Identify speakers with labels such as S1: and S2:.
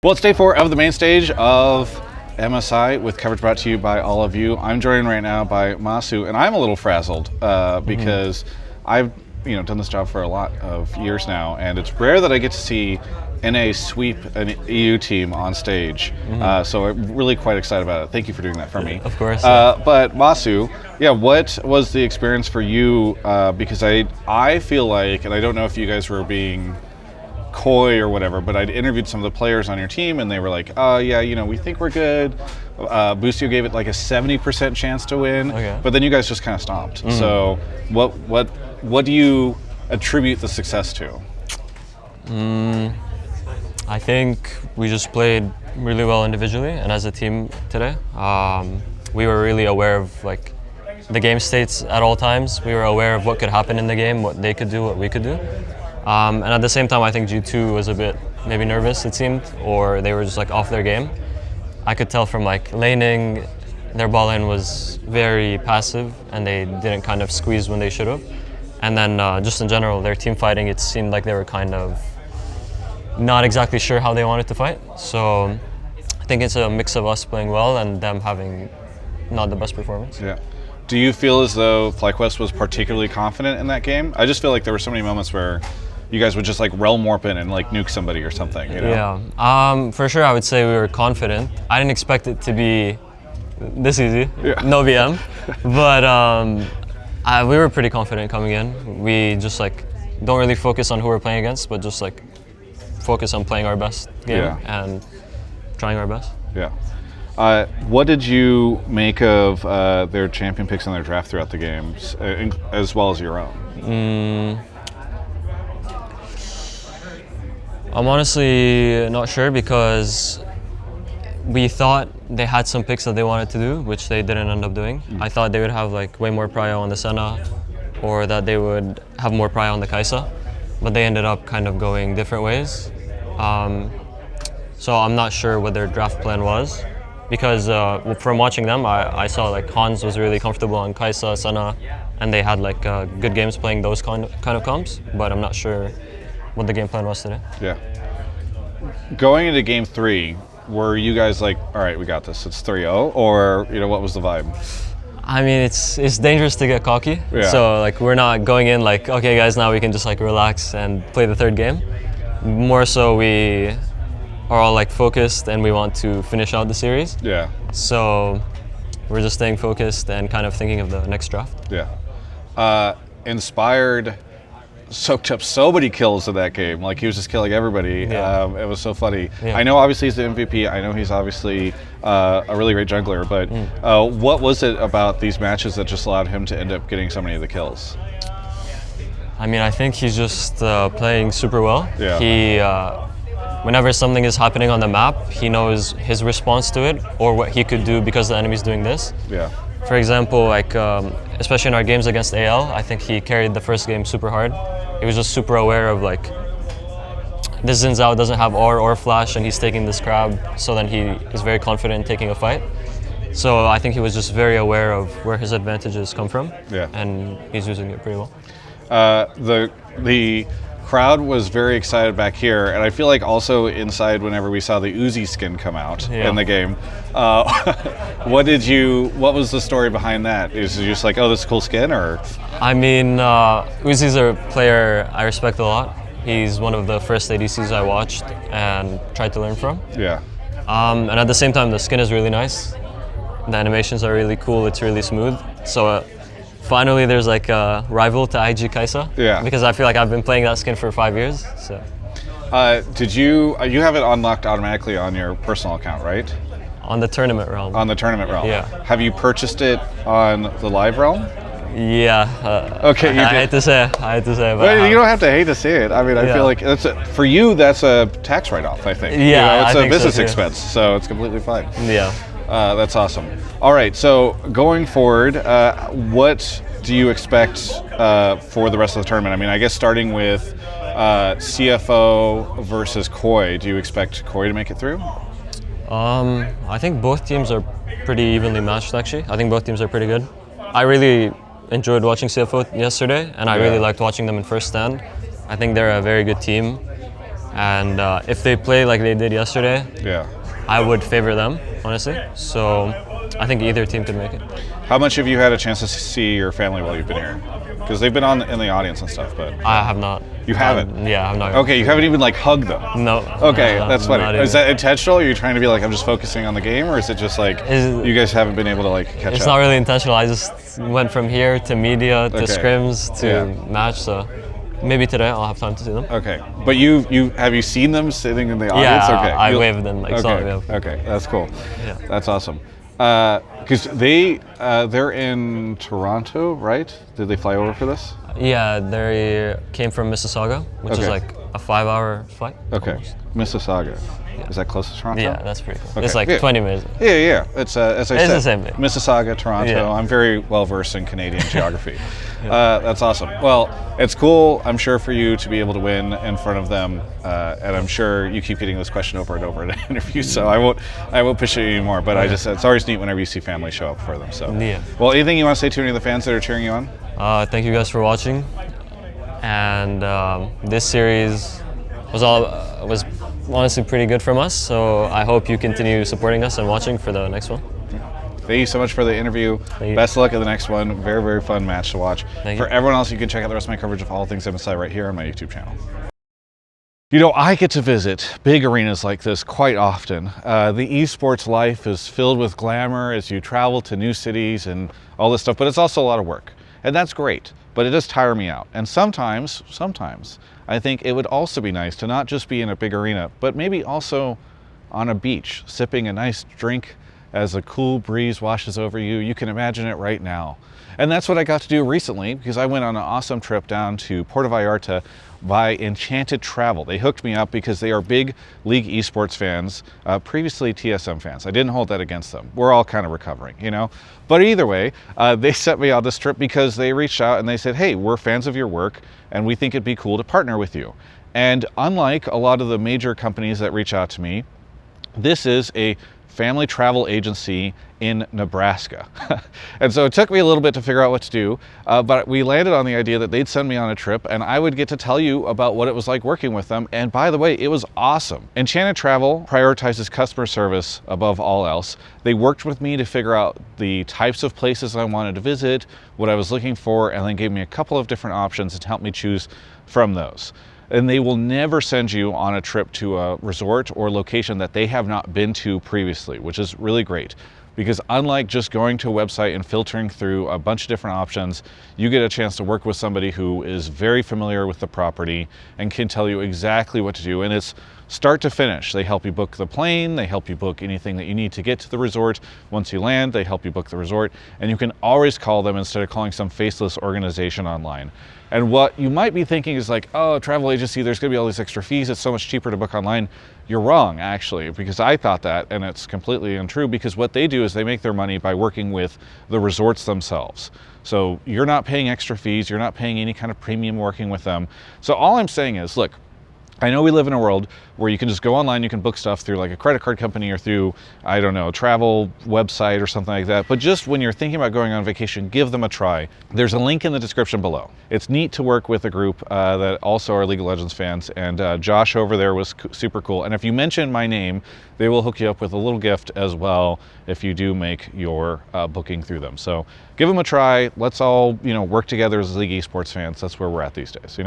S1: Well, it's day 4 of the main stage of MSI with coverage brought to you by all of you. I'm joined right now by Massu, and I'm a little frazzled because I've done this job for a lot of years now, and it's rare that I get to see NA sweep an EU team on stage. So I'm really quite excited about it. Thank you for doing that for me.
S2: Of course.
S1: But Massu, what was the experience for you? Because I feel like, and I don't know if you guys were being coy or whatever, but I'd interviewed some of the players on your team and they were like, we think we're good. Boostio gave it like a 70% chance to win, but then you guys just kind of stopped. So what do you attribute the success to?
S2: I think we just played really well individually and as a team today. We were really aware of the game states at all times. We were aware of what could happen in the game, what they could do, what we could do. And at the same time, I think G2 was a bit maybe nervous, it seemed, or they were just off their game. I could tell from laning, their ball lane was very passive and they didn't kind of squeeze when they should have. And then just in general, their team fighting, it seemed like they were kind of not exactly sure how they wanted to fight. So I think it's a mix of us playing well and them having not the best performance.
S1: Yeah. Do you feel as though FlyQuest was particularly confident in that game? I just feel like there were so many moments where you guys would just realm warp in and nuke somebody or something,
S2: Yeah, for sure I would say we were confident. I didn't expect it to be this easy, no VM, but we were pretty confident coming in. We just don't really focus on who we're playing against, but just focus on playing our best game and trying our best.
S1: Yeah. What did you make of their champion picks in their draft throughout the games, as well as your own?
S2: I'm honestly not sure because we thought they had some picks that they wanted to do, which they didn't end up doing. I thought they would have way more prio on the Senna, or that they would have more prio on the Kai'Sa, but they ended up kind of going different ways. So I'm not sure what their draft plan was, because from watching them, I saw Hans was really comfortable on Kai'Sa, Senna, and they had good games playing those kind of comps, but I'm not sure what the game plan was today.
S1: Yeah. Going into game 3, were you guys all right, we got this, it's 3-0, or what was the vibe?
S2: I mean, it's dangerous to get cocky.
S1: Yeah.
S2: So we're not going in okay guys, now we can just relax and play the third game. More so we are all focused and we want to finish out the series.
S1: Yeah.
S2: So we're just staying focused and kind of thinking of the next draft.
S1: Yeah. Inspired soaked up so many kills in that game. He was just killing everybody.
S2: Yeah.
S1: It was so funny.
S2: Yeah.
S1: I know obviously he's the MVP. I know he's obviously a really great jungler, but what was it about these matches that just allowed him to end up getting so many of the kills?
S2: I mean, I think he's just playing super well.
S1: Yeah.
S2: He, whenever something is happening on the map, he knows his response to it or what he could do because the enemy's doing this.
S1: Yeah.
S2: For example, especially in our games against AL, I think he carried the first game super hard. He was just super aware of this Xin Zhao doesn't have R or flash and he's taking this crab, so then he is very confident in taking a fight. So I think he was just very aware of where his advantages come from, and he's using it pretty well.
S1: The crowd was very excited back here, and I feel also inside whenever we saw the Uzi skin come out in the game. What was the story behind that? Is it just oh, this is a cool skin, or?
S2: I mean, Uzi's a player I respect a lot. He's one of the first ADCs I watched and tried to learn from.
S1: Yeah.
S2: And at the same time, the skin is really nice. The animations are really cool, it's really smooth. So finally there's a rival to IG Kai'Sa.
S1: Yeah.
S2: Because I feel I've been playing that skin for 5 years. So.
S1: Did you have it unlocked automatically on your personal account, right?
S2: On the tournament realm.
S1: On the tournament realm.
S2: Yeah.
S1: Have you purchased it on the live realm?
S2: Yeah.
S1: Okay. You
S2: I hate to say, but
S1: you don't have to hate to see it. I mean, I feel for you that's a tax write-off. I think.
S2: Yeah.
S1: It's
S2: I
S1: a
S2: think
S1: business
S2: so
S1: expense, so it's completely fine.
S2: Yeah.
S1: That's awesome. All right. So going forward, what do you expect for the rest of the tournament? I mean, I guess starting with CFO versus Koi. Do you expect Koi to make it through?
S2: I think both teams are pretty evenly matched, actually. I think both teams are pretty good. I really enjoyed watching CFO yesterday, and I really liked watching them in first stand. I think they're a very good team. and if they play like they did yesterday,
S1: Yeah.
S2: I would favor them, honestly. So I think either team could make it.
S1: How much have you had a chance to see your family while you've been here? Because they've been in the audience and stuff, but
S2: I have not.
S1: you haven't.
S2: Yeah, I have not.
S1: Okay, you haven't even like hugged them.
S2: No.
S1: Okay,
S2: no,
S1: that's funny.
S2: not
S1: Is
S2: even.
S1: that intentional? Are you trying to be like, I'm just focusing on the game, or is it just like you guys haven't been able to like catch
S2: It's
S1: up?
S2: not really intentional. I just went from here to media to
S1: Okay.
S2: scrims to
S1: Yeah.
S2: match. So maybe today I'll have time to see them.
S1: Okay, but you have you seen them sitting in the audience?
S2: Yeah,
S1: Okay,
S2: I waved and like saw them. Yeah.
S1: Okay, that's cool.
S2: Yeah.
S1: That's awesome. Because they're in Toronto, right? Did they fly over for this?
S2: Yeah, they came from Mississauga, which is
S1: Okay.
S2: like a 5-hour flight.
S1: Okay,
S2: almost.
S1: Mississauga. Is that close to Toronto?
S2: Yeah, that's pretty cool.
S1: Okay.
S2: It's like
S1: Yeah.
S2: 20 minutes.
S1: Yeah. It's as I
S2: It's
S1: said,
S2: the same thing.
S1: Mississauga, Toronto.
S2: Yeah.
S1: I'm very well versed in Canadian geography. That's awesome. Well, it's cool. I'm sure for you to be able to win in front of them, and I'm sure you keep getting this question over and over in interviews. So I won't push it anymore. But it's always neat whenever you see family show up for them. So
S2: Yeah.
S1: Well, anything you want to say to any of the fans that are cheering you on?
S2: Thank you guys for watching. And this series was honestly pretty good from us. So I hope you continue supporting us and watching for the next one.
S1: Thank you so much for the interview.
S2: Thank you.
S1: Best of luck at the next one. Very, very fun match to watch.
S2: Thank
S1: For
S2: you.
S1: everyone else, you can check out the rest of my coverage of all things MSI right here on my YouTube channel. You know, I get to visit big arenas like this quite often. The esports life is filled with glamour as you travel to new cities and all this stuff, but it's also a lot of work. And that's great, but it does tire me out. And sometimes, I think it would also be nice to not just be in a big arena, but maybe also on a beach, sipping a nice drink as a cool breeze washes over you. You can imagine it right now. And that's what I got to do recently, because I went on an awesome trip down to Puerto Vallarta by Enchanted Travel. They hooked me up because they are big League esports fans, previously TSM fans. I didn't hold that against them. We're all kind of recovering, you know? But either way, they sent me on this trip because they reached out and they said, hey, we're fans of your work and we think it'd be cool to partner with you. And unlike a lot of the major companies that reach out to me, this is a family travel agency in Nebraska. And so it took me a little bit to figure out what to do, but we landed on the idea that they'd send me on a trip and I would get to tell you about what it was like working with them. And by the way, it was awesome. Enchanted Travel prioritizes customer service above all else. They worked with me to figure out the types of places I wanted to visit, what I was looking for, and then gave me a couple of different options and helped me choose from those. And they will never send you on a trip to a resort or location that they have not been to previously, which is really great. Because unlike just going to a website and filtering through a bunch of different options, you get a chance to work with somebody who is very familiar with the property and can tell you exactly what to do. And it's start to finish. They help you book the plane, they help you book anything that you need to get to the resort. Once you land, they help you book the resort, and you can always call them instead of calling some faceless organization online. And what you might be thinking is like, oh, a travel agency, there's gonna be all these extra fees, it's so much cheaper to book online. You're wrong, actually, because I thought that, and it's completely untrue, because what they do is they make their money by working with the resorts themselves. So you're not paying extra fees, you're not paying any kind of premium working with them. So all I'm saying is, look, I know we live in a world where you can just go online, you can book stuff through like a credit card company or through, I don't know, a travel website or something like that. But just when you're thinking about going on vacation, give them a try. There's a link in the description below. It's neat to work with a group that also are League of Legends fans, and Josh over there was super cool. And if you mention my name, they will hook you up with a little gift as well if you do make your booking through them. So give them a try. Let's all, work together as League esports fans. That's where we're at these days,